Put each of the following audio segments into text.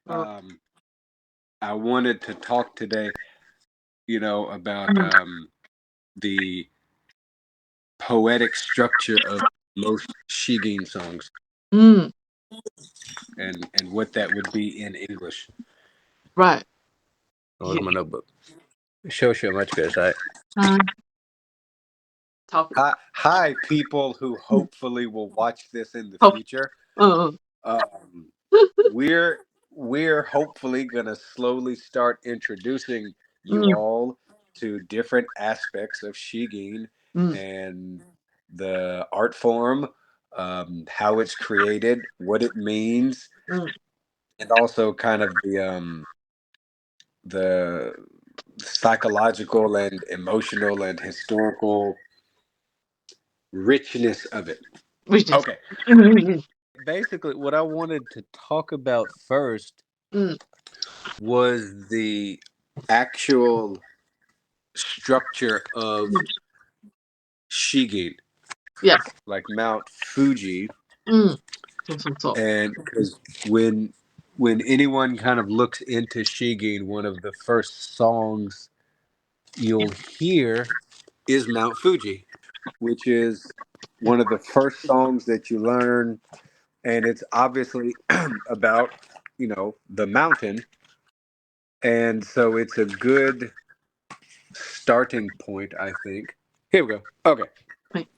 Um, I wanted to talk today, about the poetic structure of most Shigin songs うん。 and what that would be in English. Right. Oh, where's my notebook? Show much good side. Talk. Hi, people who hopefully will watch this in the Oh. future. うんうん。 We're hopefully gonna slowly start introducing う you ん。 all to different aspects of Shigin うん。 and the art form, how it's created, what it means, うん。 and also kind of the psychological and emotional and historical richness of it. Which is. Okay. うんうんうん。 Basically, what I wanted to talk about first うん。 was the actual structure of Shigin, Yes. like Mount Fuji. うん。そうそうそう。 And because when anyone kind of looks into Shigin, one of the first songs you'll hear is Mount Fuji, which is one of the first songs that you learn, and it's obviously about the mountain, and so it's a good starting point, I think. Here we go. Okay. はい。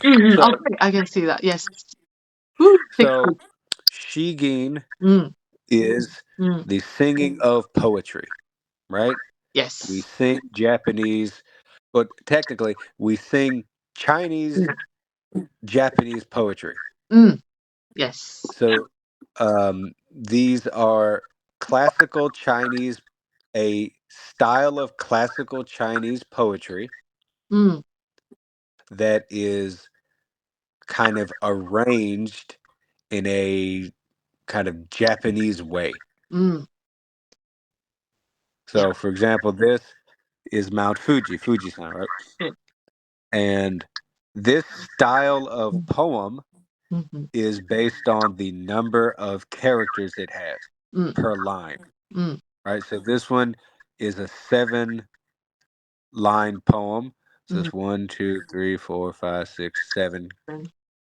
うんうん。 So Okay, I can see that. Yes. Woo. so Shigin うん。 is うん。 the singing of poetry, right? We Yes. sing Japanese, but technically we sing Chinese うん。 Japanese poetry. うん。 Yes. So these are classical Chinese, a style of classical Chinese poetry うん。 that is kind of arranged in a kind of Japanese way. うん。 Yeah. So, for example, this is Mount Fuji, Fuji-san, right? うん。 And this style of poem うんうん。 is based on the number of characters it has うん。 per line, うん。 right? So this one is a 7-line poem. So うん。 it's 1, 2, 3, 4, 5, 6, 7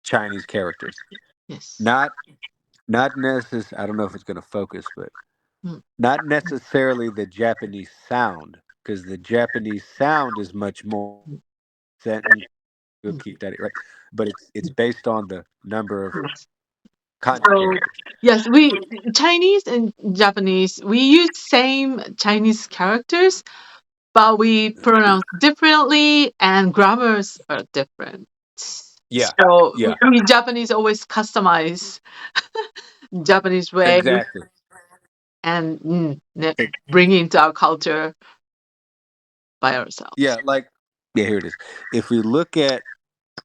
Chinese characters. Yes. Not necessarily. I don't know if it's going to focus, but うん。 not necessarily the Japanese sound, because the Japanese sound is much more sentence. We'll keep that right, but it's based on the number of Yes. kanji So characters. yes, we Chinese and Japanese, we use same Chinese characters, but we pronounce differently and grammars are different. Yeah, So yeah, we Japanese always customize Japanese way exactly. and bring into our culture by ourselves. Yeah, here it is. If we look at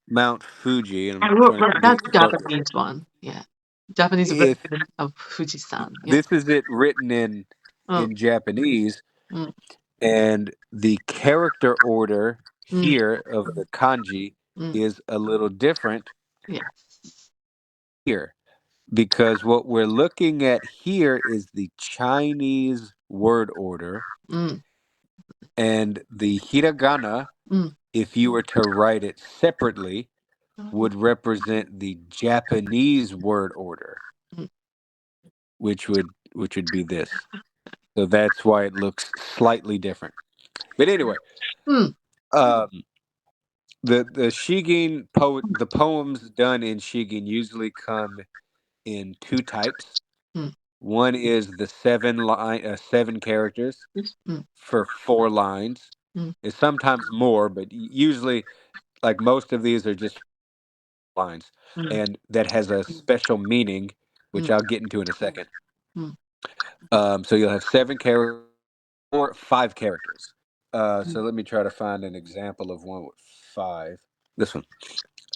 Mount Fuji, and I'm And trying to get that's it to focus. Japanese one. Yeah. Japanese If version of Fuji-san. Yeah. this is it written in うん。 Japanese, うん。 and the character order うん。 here of the kanji うん。 is a little different Yes. here, because what we're looking at here is the Chinese word order, うん。 and the hiragana, うん。 if you were to write it separately, would represent the Japanese word order, うん。 which would be this. So that's why it looks slightly different. But anyway, うん。 um, the Shigin the poems done in Shigin usually come in two types. うん。 One is the 7 characters うん。 for 4 lines. うん。 It's sometimes more, but usually, like most of these, are just lines, うん。 and that has a special meaning, う which ん。 I'll get into in a second. うん。 So you'll have 7 characters or 5 characters. So let me try to find an example of one with 5. This one,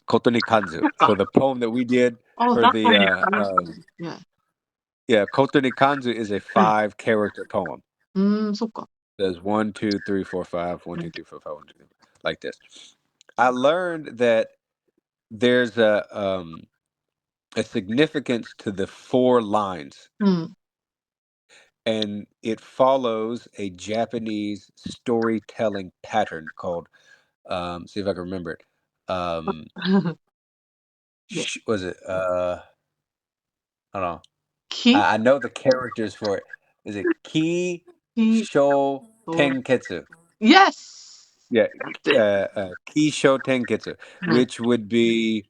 Kotoni Kanzu. そっか。 So the poem that we did Oh, for that's the funny. Yeah. Kotoni Kanzu is a 5-character poem. そっか。 There's 1, 2, 3, 4, 5, 1, 2, 3, 4, 5, 1, 2, 3, like this. I learned that there's a significance to the 4 lines. うん。and it follows a Japanese storytelling pattern called see if I can remember it. Yeah. Was it hold on. Ki, I know the characters for it. Is it Ki ki, Sho or Tenketsu? yes. Yeah, Ki Sho Tenketsu, Mm, which would be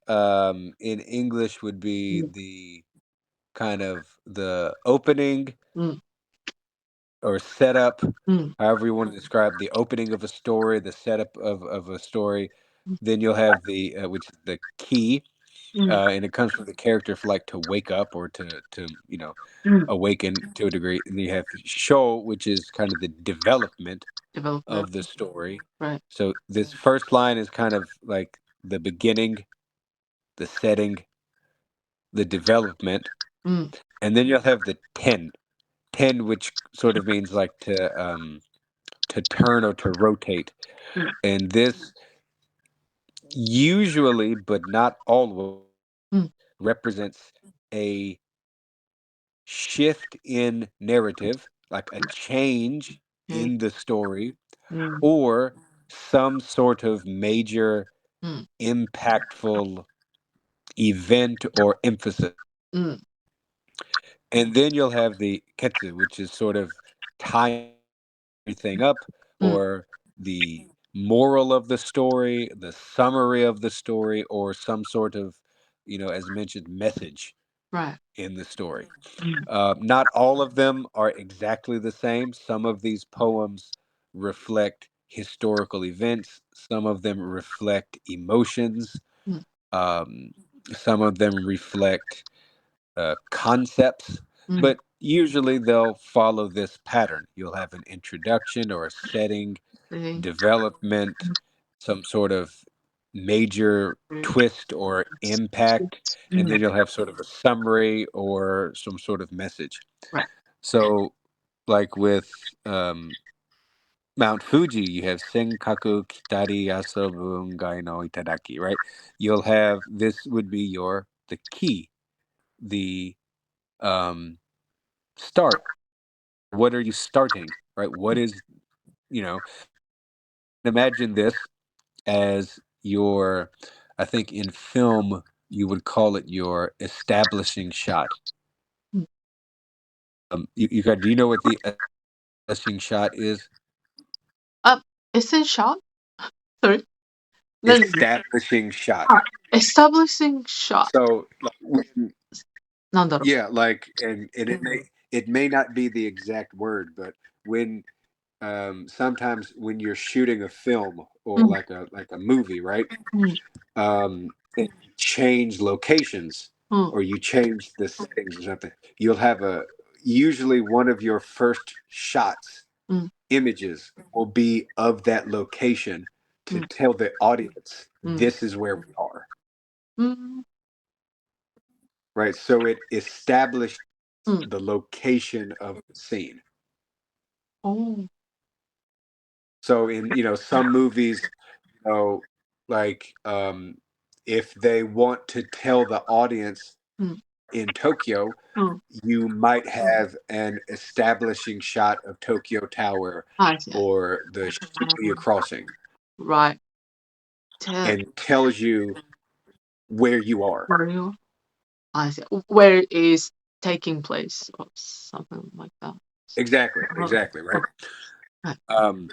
in English would be mm, the kind of the opening mm, or setup, mm, however you want to describe the opening of a story, the setup of a story. Then you'll have the which is the key, mm, and it comes from the character for like to wake up or to mm. awaken to a degree. And you have show, which is kind of the development Development, of the story. right. So this first line is kind of like the beginning, the setting, the development, Mm, and then you'll have the ten, which sort of means like to turn or to rotate. mm, And this usually, but not always, mm, represents a shift in narrative, like a change okay. in the story, Mm, or some sort of major mm, impactful event or emphasis. mm, And then you'll have the ketsu, which is sort of tying everything up, mm, or the moral of the story, the summary of the story, or some sort of, as mentioned, message right. in the story. Mm, Not all of them are exactly the same. Some of these poems reflect historical events, some of them reflect emotions, mm, um, some of them reflect concepts, mm. but usually they'll follow this pattern. You'll have an introduction or a setting, Really? development, some sort of major Mm, twist or impact, and mm, then you'll have sort of a summary or some sort of message. right. So, like with Mount Fuji, you have Senkaku Kitari Asobu Ngai no Itadaki, right? You'll have this would be the key, the um, start. What are you starting, right? What is, you know, imagine this as your, I think in film, you would call it your establishing shot. Mm. Do you know what the establishing shot is? Uh, essential? Sorry. Then, Establishing shot. establishing shot. So, like, Nandaro. yeah, like, and it may not be the exact word, but when sometimes when you're shooting a film or Mm, like a movie, right? mm, And you change locations mm, or you change the settings or something, you'll have usually one of your first shots, mm, images will be of that location to mm, tell the audience mm, this is where we are, mm, right? So it established mm. the location of the scene. Oh. So in some movies, like if they want to tell the audience Mm, in Tokyo, mm. you might have an establishing shot of Tokyo Tower I see. or the Shibuya crossing Right. Tell and tells you where you are. where you. I see. Where is taking place or something like that. Exactly, Oh, exactly, right? right. Um,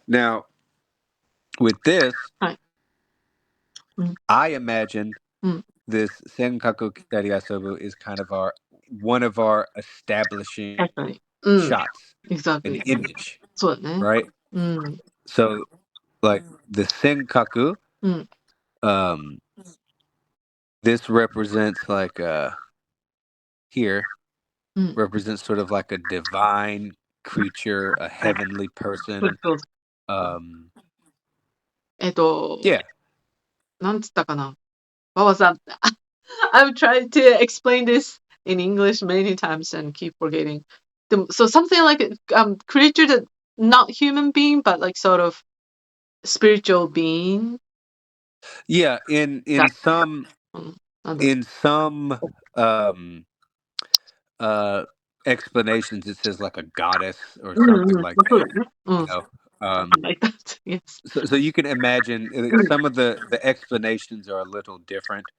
now, with this, Right. Mm, I imagine mm. this Senkaku Kitari Asobu is kind of one of our establishing Exactly. Mm, shots, an exactly. image, そうだね。right? うん。So, like the Senkaku, うん。um, this represents like here うん。represents sort of like a divine creature, a はい。heavenly そう person. そう。Um, えっと、yeah, なんつったかな。What was that? I've tried to explain this in English many times and keep forgetting. So something like a creature that not human being, but like sort of spiritual being. yeah. In That, some うん、なんだろin some um, uh, explanations, it says like a goddess or something like that. You know, Something like that. Yes. so you can imagine some of the explanations are a little different.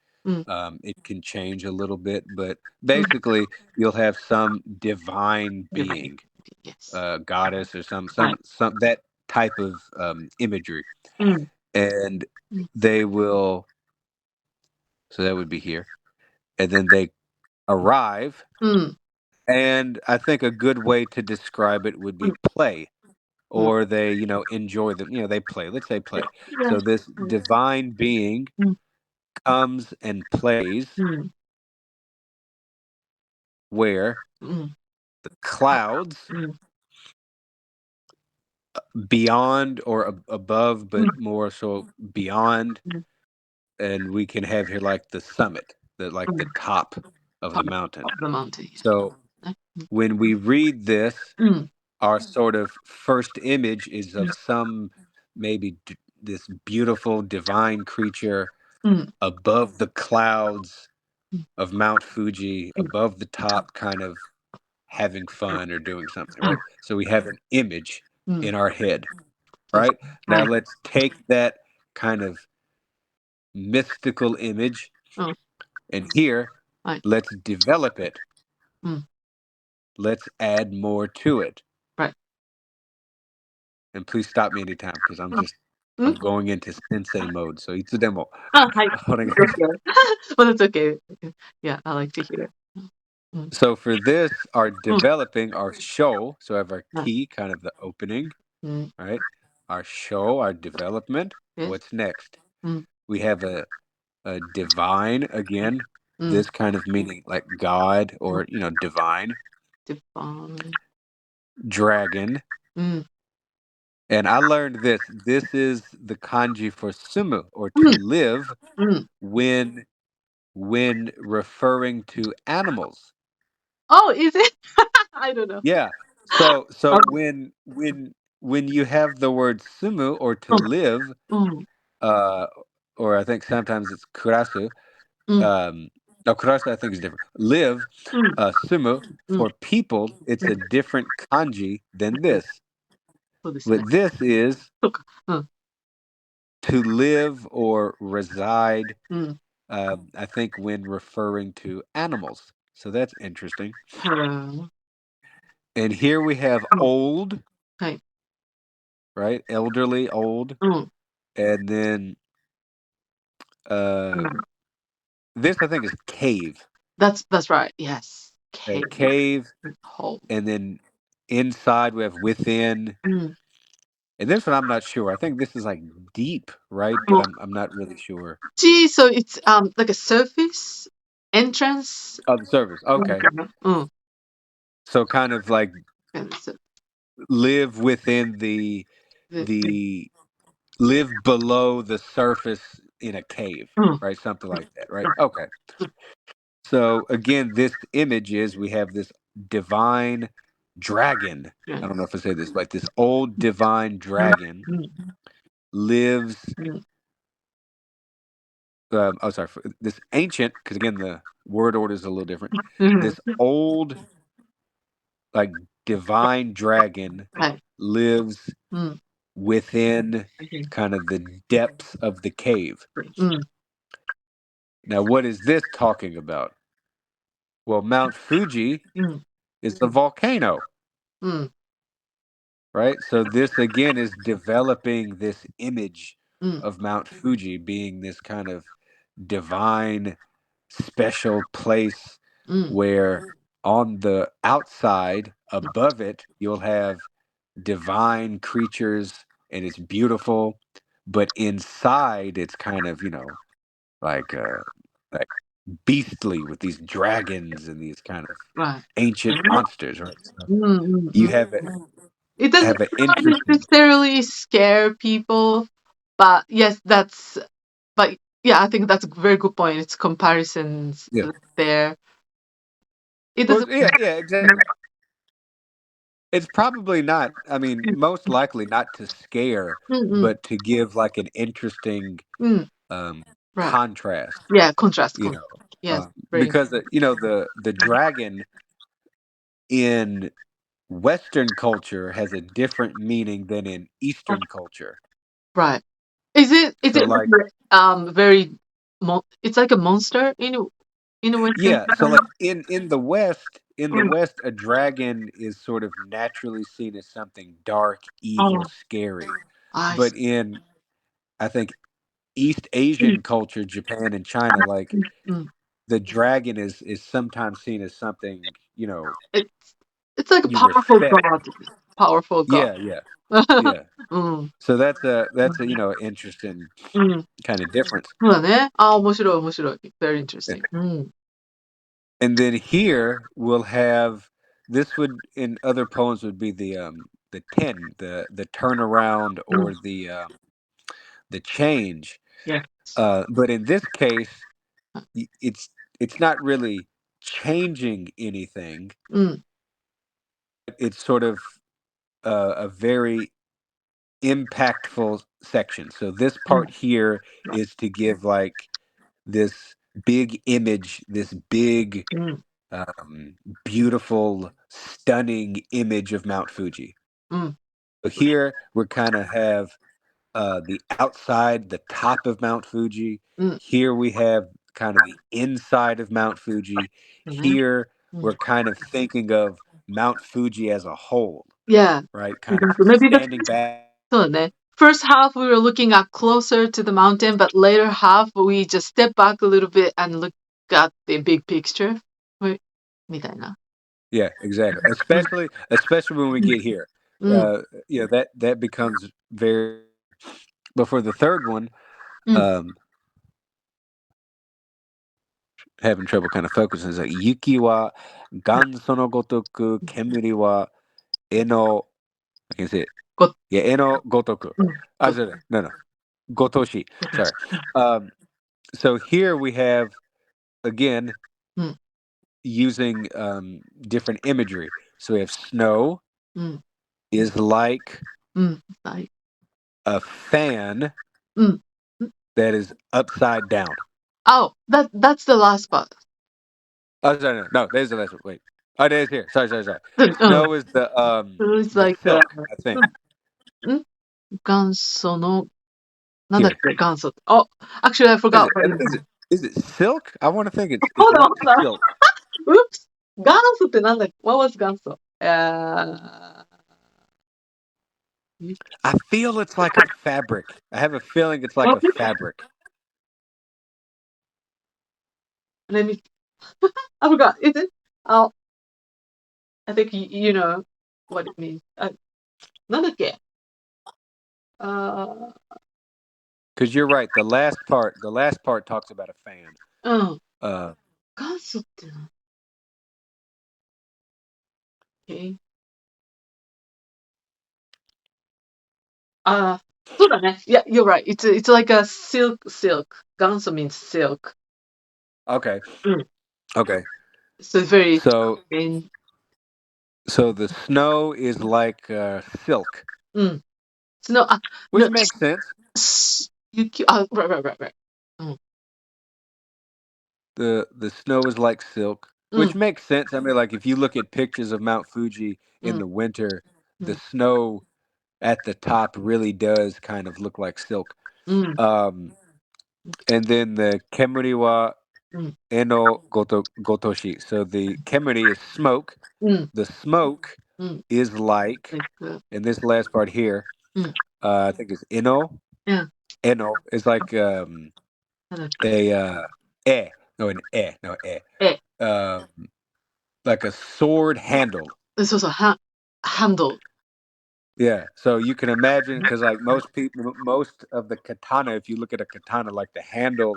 It can change a little bit, but basically you'll have some divine being, Yes. goddess or some Right. that type of imagery, Mm. and Mm. they will. So that would be here, and then they arrive. Mm. And I think a good way to describe it would be Mm. play, Mm. or they, enjoy them. They play. Let's say play. Yeah. So this divine being Mm. comes and plays Mm. where Mm. the clouds Mm. beyond or above, but Mm. more so beyond, Mm. and we can have here like the summit, the Mm. top of the Top mountain. of the mountain. So Yeah. when we read this, Mm. our sort of first image is of Mm. some maybe this beautiful divine creature Mm. above the clouds Mm. of Mount Fuji, Mm. above the top, kind of having fun or doing something, Mm. right? So we have an image Mm. in our head, That's right? Now right. let's take that kind of mystical image, Oh, and here right. let's develop it. Mm. Let's add more to it. Right. And please stop me anytime, because I'm Mm. going into sensei mode. So it's a demo. Oh, hi. Hold on. Well, that's okay. Yeah, I like to hear. Mm. So for this, our Mm. developing our show. So I have our Yeah. key, kind of the opening, Mm. right? Our show, our development. Yes. What's next? Mm. We have a divine again. Mm. This kind of meaning like God Mm. or divine. Divine. Dragon. Mm. And I learned this. This is the kanji for sumu, or to Mm. live, Mm. when referring to animals. Oh, is it? I don't know. Yeah. So Oh. when you have the word sumu, or to Mm. live, Mm. uh, or I think sometimes it's kurasu. Mm. No, kurasu I think is different. Live, Mm. sumu Mm. for people. It's a different kanji than this. そうですね。 What this is そうか。うん。 to live or reside. うん。 I think when referring to animals. So that's interesting. へー And here we have うん。 old, はい。 right? Elderly, old. うん。 And then う uh, ん。 this I think is cave. That's right. Yes. Okay, Cave. cave. Hole. And then inside we have within. うん。 And this one I'm not sure. I think this is like deep, right? But もう I'm not really sure. so it's like a surface entrance. Oh, the service. Okay. うん。 So kind of like And so live within the the live below the surface in a cave, うん。 right? Something like that, right? Okay. So again, this image is we have this divine dragon. I don't know if I say this, like this old divine dragon うん。 lives. うん。 Sorry, this ancient, because again the word order is a little different. うん。 This old, like divine dragon はい。 lives うん。 within kind of the depths of the cave. うん。 Now, what is this talking about? Well, Mount Fuji うん。 is the volcano, うん。 right? So this again is developing this image うん。 of Mount Fuji being this kind of divine, special place うん。 where on the outside, above it, you'll have divine creatures and it's beautiful, but inside it's kind of, like like beastly with these dragons and these kind of Right. ancient monsters, right? So うん。 you うん。 It doesn't have an not interesting. necessarily scare people, but yes, but yeah, I think that's a very good point. It's comparisons Yeah. there. It Well, doesn't. yeah, exactly. It's probably not. I mean, most likely not to scare, うん。 but to give like an interesting うん。 um, Right. contrast. Yeah, contrast. You know, Yes, very. because the dragon in Western culture has a different meaning than in Eastern culture. Right. Is it So like, very it's like a monster in a way? yeah, so like in the West, a dragon is sort of naturally seen as something dark, evil, Oh, scary. I But see. in, I think, East Asian culture, Japan and China, like Mm. the dragon is sometimes seen as something, It's it's like a you powerful respect. god. Powerful god. Yeah, yeah, yeah. Mm. So that's a interesting うん。kind of difference. そうだね。あ、面白い面白い。Very interesting. うん。And then here we'll have, this would in other poems would be the ten, the turnaround, うん。or the change. Yes. But in this case, it's not really changing anything. うん。It's sort of a very impactful section. So this うん。part here is to give like this big image, this big, うん。beautiful, stunning image of Mount Fuji. うん。So here we're kind of have the outside, the top of Mount Fuji. うん。Here we have kind of the inside of Mount Fuji. そうね。Here うん。we're kind of thinking of Mount Fuji as a whole, Yeah. right? Kind of Exactly. Maybe the standing back. そうだね。First half we were looking at closer to the mountain, but later half we just step back a little bit and look at the big picture. みたいな。Yeah, exactly. うん。Especially when we get here. うん。That becomes very. But for the third one, うん。um, having trouble kind of focusing, is like Yuki wa ganso no gotoku, kemuri wa eno. I can say it. ご、Yeah, eno gotoku. うん。ご、Sorry, no, gotoshi. ごとし。Sorry. Um, so here we have again うん。using different imagery. So we have snow うん。is like うん。はい。a fan うん。that is upside down. Oh, that's the last part. Oh, sorry, no, there's the last one. Wait. Oh, there's here. Sorry. うん。Snow is It's the like, silk, I think. 元祖の、なんだっ Here. け、元祖。Oh, actually I Is forgot it what it is means. it is it silk? I want to think it's Hold on, like hold on. silk. Oops. 元祖ってなんだっけ？ What was 元祖？I feel it's like a fabric. I have a feeling it's like a fabric. Let me, I forgot. Is it? Oh, I think you know what it means. なんだっけ？ Uh, Because you're right. The last part talks about a fan. うん。Uh, 元祖ってなんだっけ？そうだね。Yeah, you're right. It's like a silk. 元祖 means silk. okay. うん。Okay. So very So charming. so the snow is like silk, うん。Snow, which no, makes sense. 雪、right. うん。The snow is like silk, うん。which makes sense. I mean, like if you look at pictures of Mount Fuji う in ん。the winter, う the ん。snow at the top really does kind of look like silk. うん。Um, and then the kemuri wa うん。eno gotoshi. So the kemuri is smoke. うん。The smoke うん。is like, Like, and this last part here, うん。I think it's eno. うん。Eno is like なんだっけ？ a no,え、um, like a sword handle. そうそう、handle. Yeah, so you can imagine, because like most of the katana, if you look at a katana, like the handle,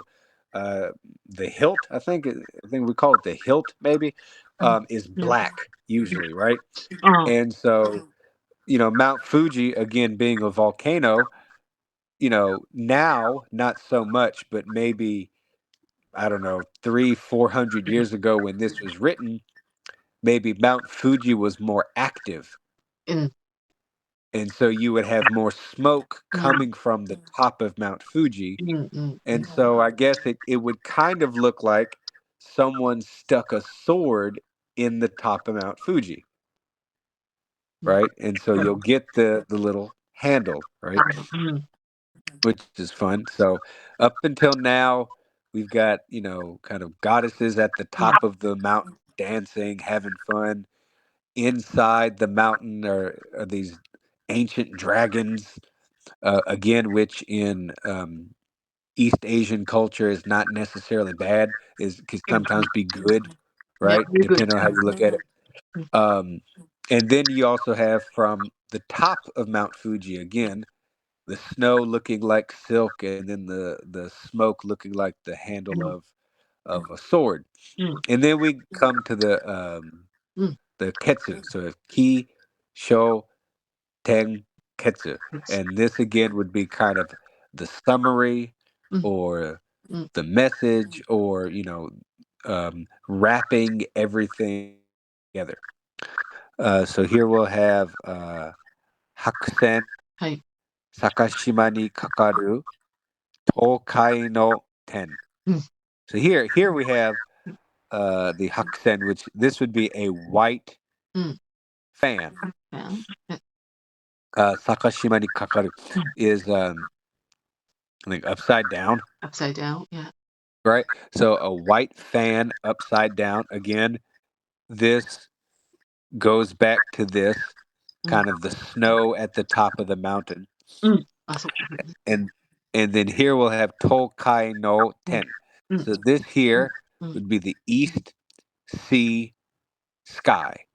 uh, the hilt, I think we call it the hilt, maybe, うん。is うん。black usually, right? ああ。And so, Mount Fuji, again being a volcano, now not so much, but maybe, I don't know, 400 years ago when this was written, maybe Mount Fuji was more active. うん。And so you would have more smoke うん。coming from the top of Mount Fuji. うん。うん。And so I guess it would kind of look like someone stuck a sword in the top of Mount Fuji, right? And so you'll get the little handle, right? Which is fun. So up until now, we've got, kind of goddesses at the top of the mountain dancing, having fun. Inside the mountain are these ancient dragons, again, which in East Asian culture is not necessarily bad, is can sometimes be good, Yeah, right? very good. Depending on how you look at it. And then you also have from the top of Mount Fuji again, the snow looking like silk, and then the smoke looking like the handle of a sword. And then we come to the ketsu. So ki, sho, ten, ketsu. And this again would be kind of the summary or the message or, wrapping everything together. So here we'll have Hakusen はい。Sakashima ni kakaru Tokai no ten. Mm. So here we have the Hakusen, which this would be a white fan. Yeah. Sakashima ni kakaru is I think upside down, Upside down. Yeah. right? So a white fan upside down. Again, this goes back to this kind of the snow at the top of the mountain. あ、そう。And and then here we'll have Tokai no ten. So this here would be the east sea sky,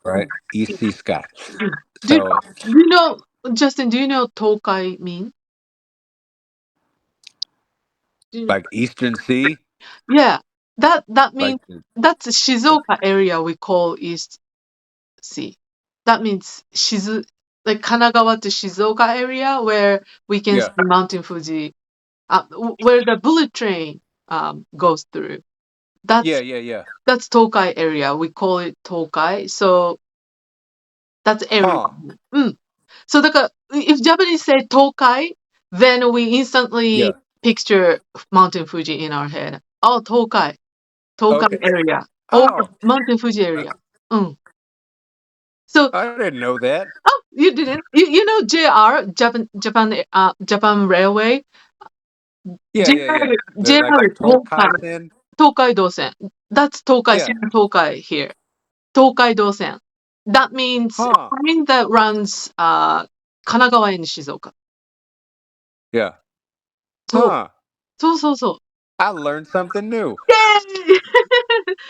right? East sea sky. Do, So do you know, Justin, do you know Tokai mean? Do you know? like eastern sea, Yeah, that like means that's Shizuoka area we call East Sea. That means like Kanagawa to Shizuoka area where we can see yeah, Mountain Fuji, where the bullet train goes through. yeah, That's yeah, yeah. that's Tokai area. We call it Tokai. So that's area. Huh. So if Japanese say Tokai, then we instantly Yeah. picture Mountain Fuji in our head. Oh, Tokai Okay. area. Or Oh, Mountain Fuji area. So, I didn't know that. oh, you didn't? You know JR, Japan Railway? Yeah, yeah, yeah. The like JR is Tokai, Tokaizen. Tokaido-sen. That's Tokai, Yeah. Tokai here. Tokaido-sen. That means a Huh. train that runs Kanagawa and Shizuoka. Yeah. So, Huh. so. I learned something new. Yay!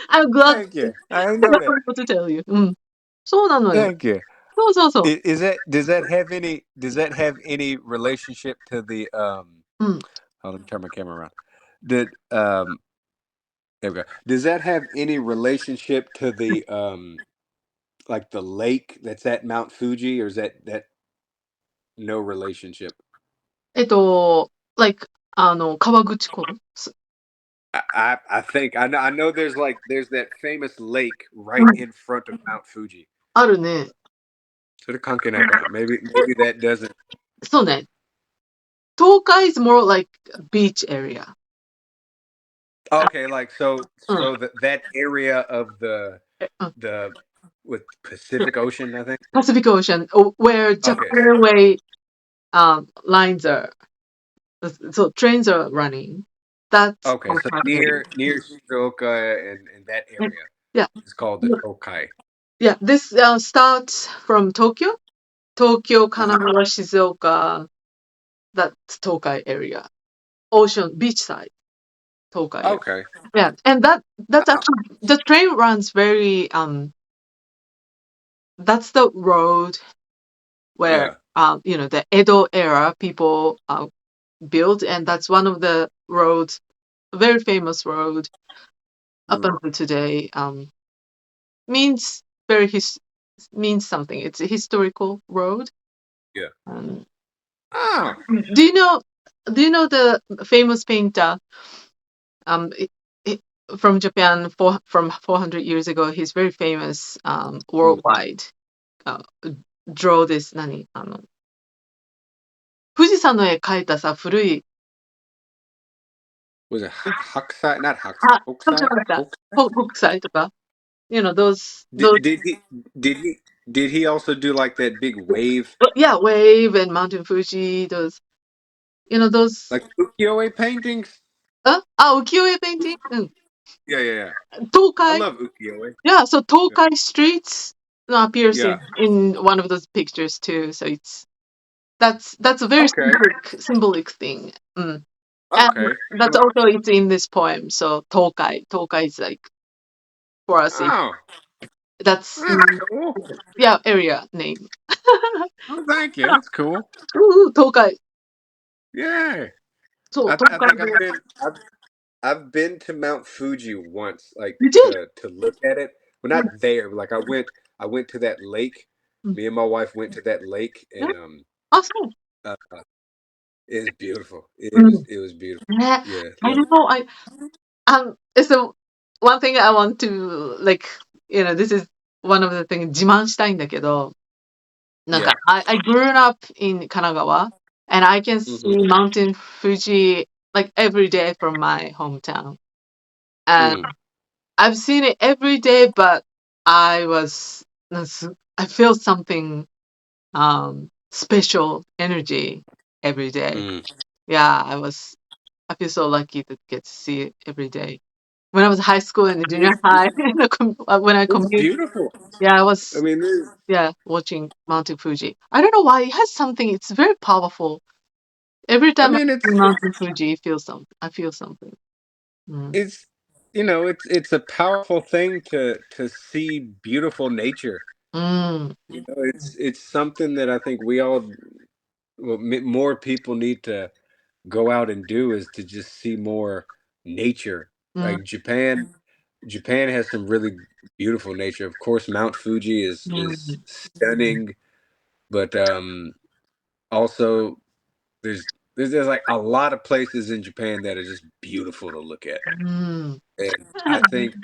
I'm glad Thank you. I didn't I'm know that. able to tell you. そうなのよ。Thank you. そう。Is that does that have any relationship to the hold on, let me turn my camera around. Did there we go. Does that have any relationship to the like the lake that's at Mount Fuji, or is that no relationship? Like, 川口湖。I think I know there's that famous lake right in front of Mount Fuji. あるね。それ関係ないかな. Maybe that doesn't. そうね。東海 is more like beach area. Okay, like so うん。so that area ofうん。the with Pacific Ocean, I think. Pacific Ocean, where Japan Okay. Railway lines are, so trains are running. That's Okay, so Tokai area. near Shizuoka and that area Yeah. is called the Tokai. Yeah. This starts from Tokyo, Uh-huh. Kanagawa, Shizuoka. That's Tokai area. Ocean, beachside, Tokai area. Okay. Yeah, and that's actually the train runs very that's the road where Yeah. the Edo era people built, and that's one of the roads, a very famous road up until today. Means very means something. It's a historical road. Yeah. Um, Ah. do you know the famous painter it, from Japan from 400 years ago? He's very famous worldwide. Draw this 富士山の絵描いたさ、古い。Was it Hakusai? Not Hakusai. あ、そうじゃなかった。北斎とか。those Did he also do like that big wave, yeah, wave and Mountain Fuji, those like ukiyo-e paintings? ukiyo-e painting? Yeah. I Tokai. love ukiyo-e. Yeah, so Tokai streets appears Yeah. in one of those pictures too. So that's a very Okay. symbolic thing. And Okay. that's also it's in this poem. So Tokai is like for us. Oh, That's that's cool. yeah, area name. Oh, thank you. That's cool. Tokai. Yeah. So I Tokai. think I've been to Mount Fuji once, like You did. to look at it. Well, not there. But, like I went to that lake. Mm. Me and my wife went to that lake, Yeah. and Awesome. uh, it was beautiful. Mm. It was beautiful. Yeah. Yeah, I love don't know. So one thing I want to like, this is one of the things 自慢したいんだけど、なんか Yeah. I grew up in Kanagawa and I can see Mm-hmm. Mountain Fuji like every day from my hometown. And Mm. I've seen it every day, but I feel something special energy every day. Mm. Yeah, I feel so lucky to get to see it every day. When I was high school and junior high, when I It's commute, beautiful. yeah, I I was mean, watching Mountain Fuji. I don't know why it has something. It's very powerful. Every I time I mean, see Mountain Fuji, I feel something. Mm. it's it's a powerful thing to see beautiful nature. Mm. It's something that I think we all, well, more people need to go out and do, is to just see more nature. Mm. Like Japan has some really beautiful nature. Of course, Mount Fuji is Mm. stunning, but also there's like a lot of places in Japan that are just beautiful to look at. Mm. And I think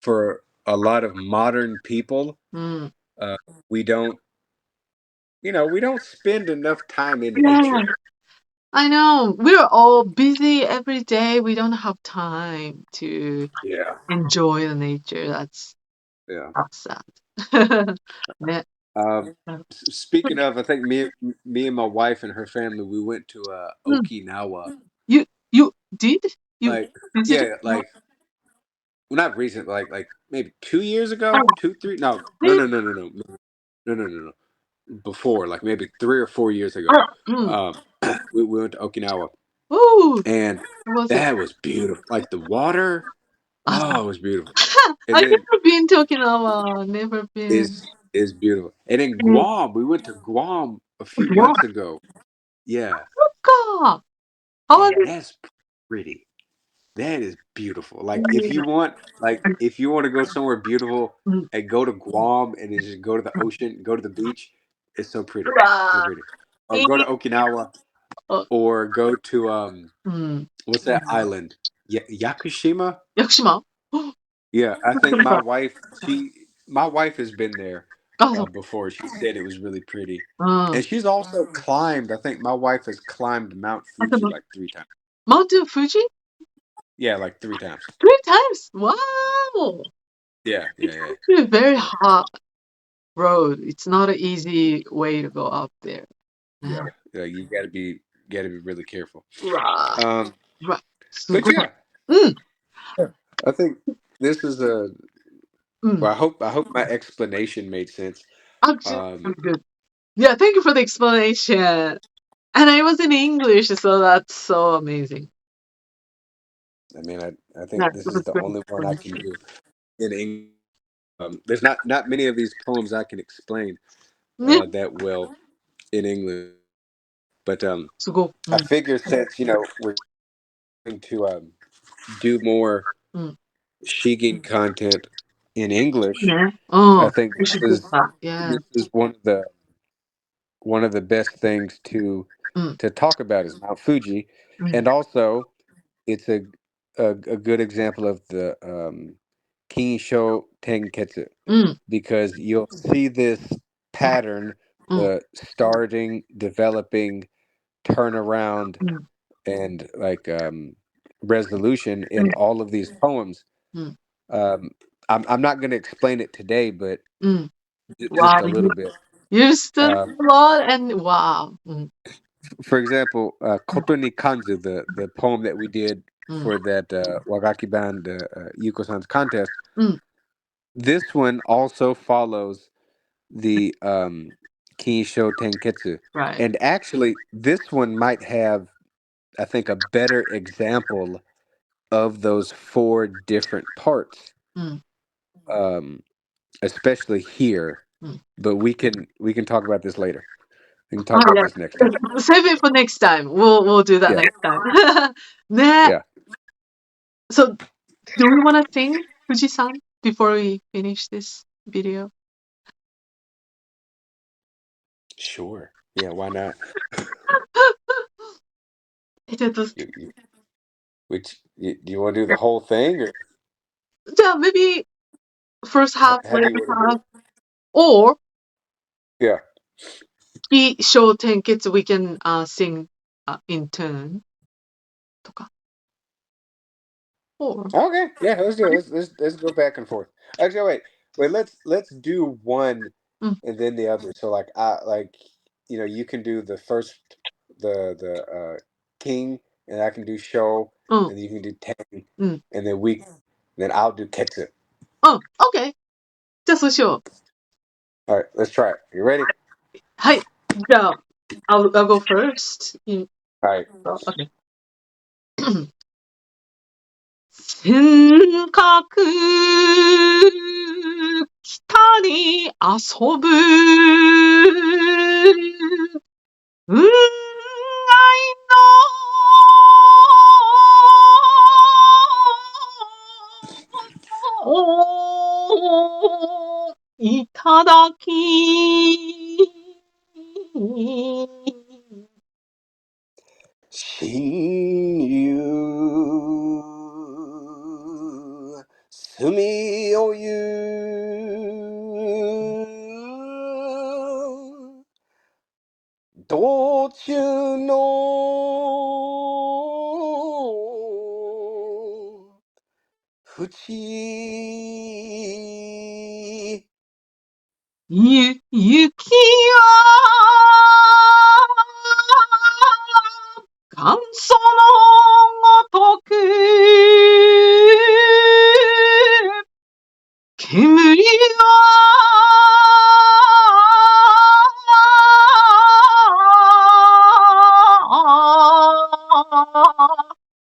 for a lot of modern people, Mm. uh, we don't we don't spend enough time in Yeah, nature. I know. We're all busy every day. We don't have time to Yeah, enjoy the nature. yeah. That's sad. Yeah. Speaking of, I think me and my wife and her family, we went to Mm. Okinawa. You did? You Like, visited? yeah, like, well, not recent, like maybe 2 years Oh, ago, 2, 3. No, no, really? no, no, no, no, no, no, no, no. Before, like maybe 3 or 4 years ago, Oh, mm. um, we went to Okinawa, Ooh, and how was it? that was beautiful. Like the water, oh, it was beautiful. And I've then never been to Okinawa. Never been. is beautiful. And then Mm. Guam, we went to Guam a few Wow. months ago. Yeah, How was and it? that's pretty. That is beautiful. Like if you want to go somewhere beautiful Mm. and go to Guam and then just go to the ocean, go to the beach, it's so pretty. So Wow. pretty. Or go to Okinawa, Oh, or go to mm. what's that island? Yakushima? Yakushima? Yeah, I think my wife has been there Ah, so. before. She said it was really pretty. Mm. And she's also climbed, I think my wife has climbed Mount Fuji like 3 times. Mountain Fuji? Yeah, like 3 times. 3 times? Wow. Yeah, It's yeah, actually a very yeah. hard road. It's not an easy way to go up there. Yeah, Yeah. yeah, you gotta be really careful. Right. Um, Right. but すごい。yeah, うん。I think this is a. うん。Well, I hope my explanation made sense. Actually, Um, that's good. Yeah, thank you for the explanation. And I was in English, so that's so amazing. I mean, I Yeah, think this it is was the good only one I can explanation. do in English. There's not many of these poems I can explain ね、that well in English. But すごい。う I ん。figure since we're going to do more うん。Shigin content in English, ね。うん。I think We should do that. Yeah. this is one of the best thingsうん。to talk about is Mount Fuji, うん。and also it's a good example of the Kinsho Tenketsu, うん。because you'll see this pattern, うん。the starting, developing, turnaround, うん。and like resolution う in ん。all of these poems. うん。Um, I'm not going to explain it today, but Mm. just Wow, a little bit. you study Um, a lot and wow. for example, Koto ni Kanzu, the poem that we did for that Wagaki band Yuko-san's contest, this one also follows the Kinsho Tenketsu. Right. And actually, this one might have, I think, a better example of those 4 different parts, especially here. But we can talk about this later. We can talk about this next time. Save it for next time. We'll do that Yeah. next time. Yeah. So, do we want to sing Fuji-san before we finish this video? Sure. Yeah, why not? Do you want to do the whole thing, or Maybe first half, how do later you want to do half, it? or Yeah. be short and kids we can sing in turn. とか. Or Okay. Yeah, let's do it. Let's go back and forth. Actually, wait. Let's do one and then the other. So you can do the first the king, and I can do show, and you can do ten, and then I'll do ketsu. OK. じゃあそうしよう。All right, let's try it. You ready? はい。じゃあ、I'll go first. All right. OK. 尖閣北に遊ぶ雲外の頂親友住を言う道中の淵雪は元祖のごとく煙は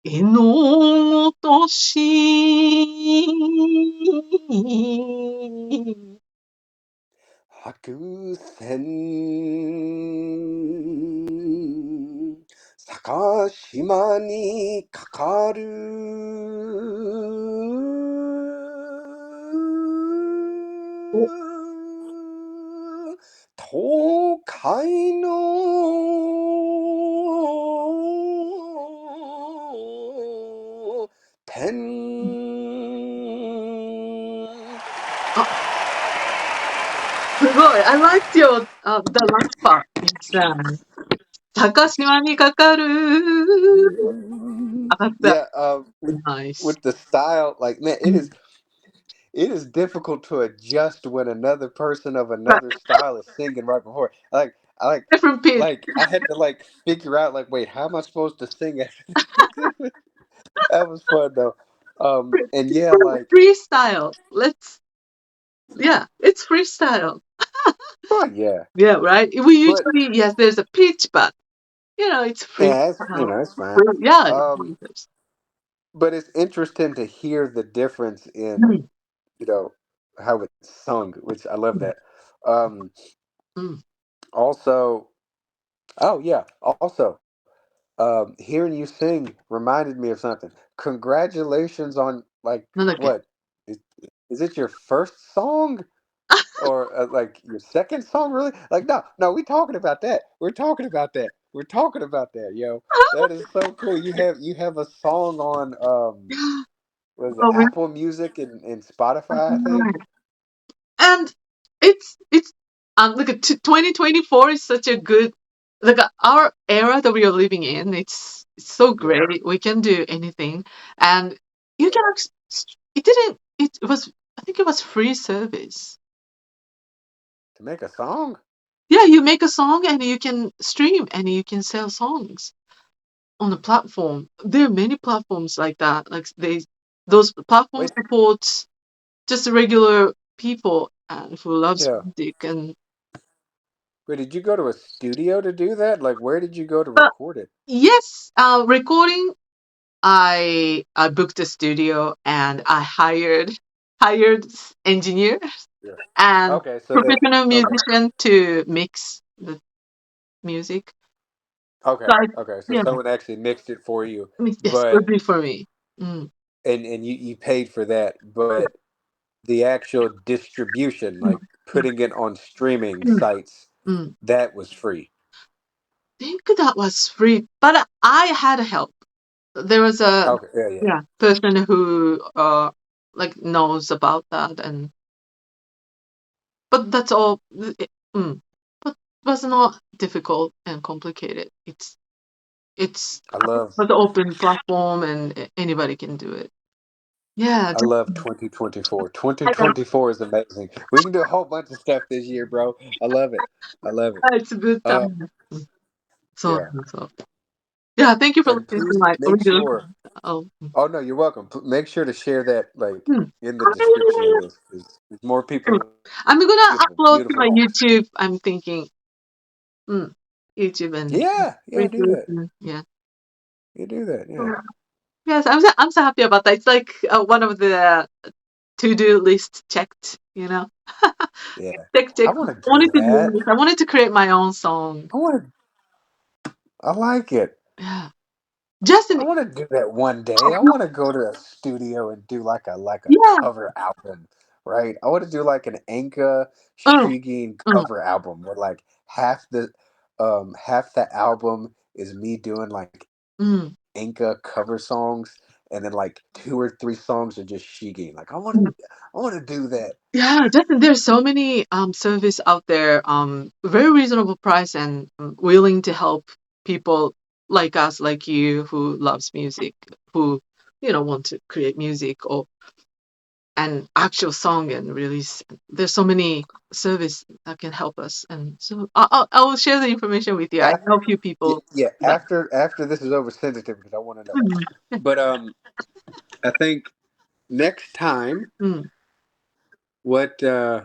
絵のごとし白線坂島にかかる東海の天すごい I liked your the last part. It's高島にかかる上がった Yeah, Nice. with the style, like man, it is difficult to adjust when another person of Right. another style is singing right before. Different pitch. I had to figure out wait, how am I supposed to sing it? That was fun though. And yeah, Freestyle. It's freestyle. oh yeah, Yeah, right? We but usually, yes, there's a pitch, but, it's yeah, freestyle. it's fine. Yeah. But it's interesting to hear the difference in Mm, how it's sung, which I love that. Um, mm. also, oh yeah, also, hearing you sing reminded me of something. Congratulations on Not okay. what is, is it your first song or your second song? Really? No, we talking about that. We're talking about that. We're talking about that, yo. That is so cool. You have a song on was it Oh, Apple Music and Spotify? I think. and it's like 2024 is such a good our era that we are living in. It's so Yeah. great. We can do anything, and you can. It didn't. It was I think it was free service. To make a song? Yeah, you make a song and you can stream and you can sell songs on the platform. There are many platforms like that. Like those platforms Wait, support just regular people who loves yeah. music. And Wait, did you go to a studio to do that? Like, where did you go to but record it? yes, recording. I booked a studio and I hired engineers Yeah. and Okay, so they. professional Okay. musician to mix the music. Okay. So I, Okay. So yeah, someone actually mixed it for you, yes, but would be for me. Mm, and you paid for that, but the actual distribution, mm, like mm, putting it on streaming mm, sites, mm. that was free. Think that was free, but I had help. There was a Okay. Yeah. Yeah. yeah person who like knows about that, and but that's all. But was not difficult and complicated. It's I love. an open platform and anybody can do it. Yeah, I just love 2024. I know 2024 is amazing. We can do a whole bunch of stuff this year, bro. I love it. I love it. it's a good Uh, time. Mm, So yeah. so yeah, thank you for And listening to please my make original. sure. Oh, Oh no, you're welcome. Make sure to share that like hmm. in the description of this, 'cause more people. I'm gonna Beautiful, upload to beautiful my poems. YouTube. I'm thinking, YouTube and Yeah. Yeah. Do that. yeah. You do that. Yeah. Yes, I'm so happy about that. It's like one of the to-do list checked, you know. Yeah. Check, check. I want to I do wanted to do that. this. I wanted to create my own song. I want to. I like it. Yeah. Just I an want to do that one day. oh, I want to go to a studio and do like a yeah. cover album, right? I want to do like an Enka Mm, Shigin mm, cover album where like half the album is me doing like mm, Enka cover songs, and then like two or three songs are just Shigin. Like mm. I want to do that. Yeah, Justin, there's so many service out there, very reasonable price and willing to help people like us, like you, who loves music, who want to create music or an actual song and release. There's so many service that can help us, and so I will share the information with you. I know a few Yeah, people yeah. that. After this is over, send it to me because I want to know. Mm, But I think next time, mm, what uh,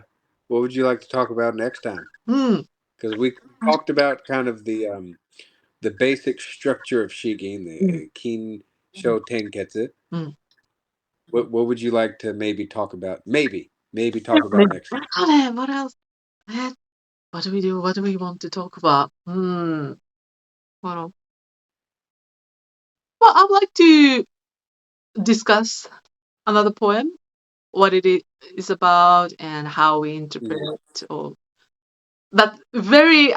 what would you like to talk about next time? mm, Because we talked about kind of the basic structure of Shigin, mm, the Kin Sho Tenketsu. mm. What would you like to maybe talk about? Maybe Yeah, talk about next time. what else? Eh, what do we do? What do we want to talk about? Well, I'd like to discuss another poem, what is about, and how we interpret Yeah. it. Or that very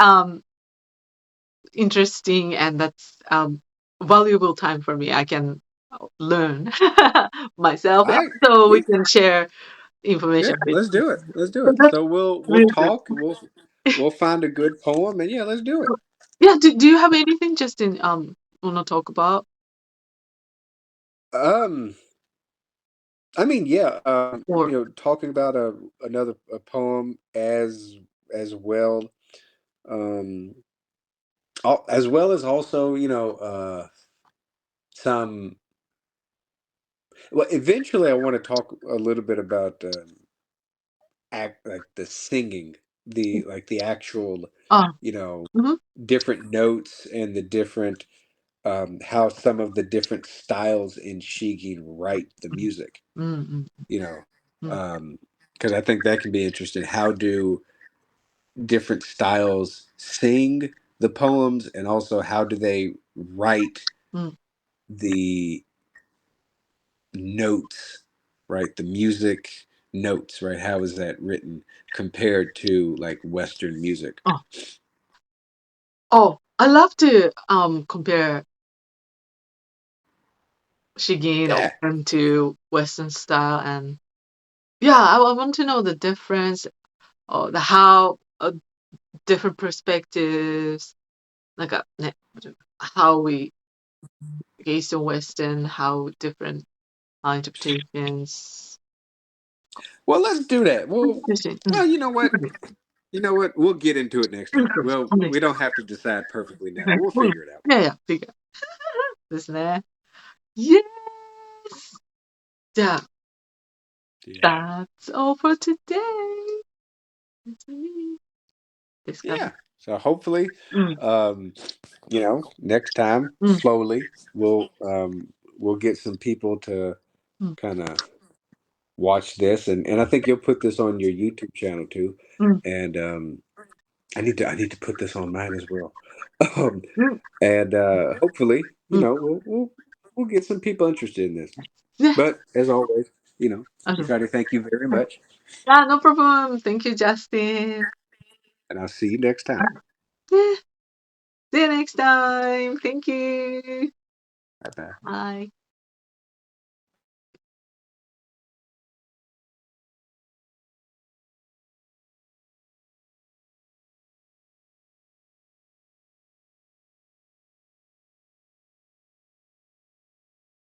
interesting, and that's valuable time for me. I can learn myself, All and right. so we Yeah. can share Yeah. information with Let's you. do it. Let's do So it. that's So we'll really good. talk. We'll find a good poem, and yeah, let's do it. Yeah. Do you have anything just in want to talk about? Um. I mean, yeah. Or Talking about another a poem as well. Um. As well as also, some. Well, eventually, I want to talk a little bit about act like the singing, the actual, oh, you know, mm-hmm, different notes and the different how some of the different styles in Shigin write the music. mm-hmm, You know, mm-hmm, because I think that can be interesting. How do different styles sing the poems, and also how do they write mm-hmm. the notes, right? The music notes, right? How is that written compared to like Western music? Oh, I love to compare Shigin Yeah, to Western style, and yeah, I want to know the difference or the how different perspectives, like how we East and Western, how different interpretations. Well, let's do that. Well, よし。well, you know what? You know what? We'll get into it next time. Well, うん。we don't have to decide perfectly now. はい。 We'll うん。 figure it out. いやいや、いいか。ですね。Yes! じゃあ、Yeah. That's all for today. ですかね。 Yeah. So hopefully, うん。 you know, next time, うん。 slowly, we'll get some people to うん。 kind of watch this, and I think you'll put this on your YouTube channel too. うん。 And I need to put this on mine as well. Um, うん。 and hopefully, う you ん。 know, we'll get some people interested in this. ね。 But as always, you know, あの、 Yukari, thank you very はい。 much, No problem. Thank you, Justin. and I'll see you next time. ね。See you next time. Thank you. Bye bye. Bye.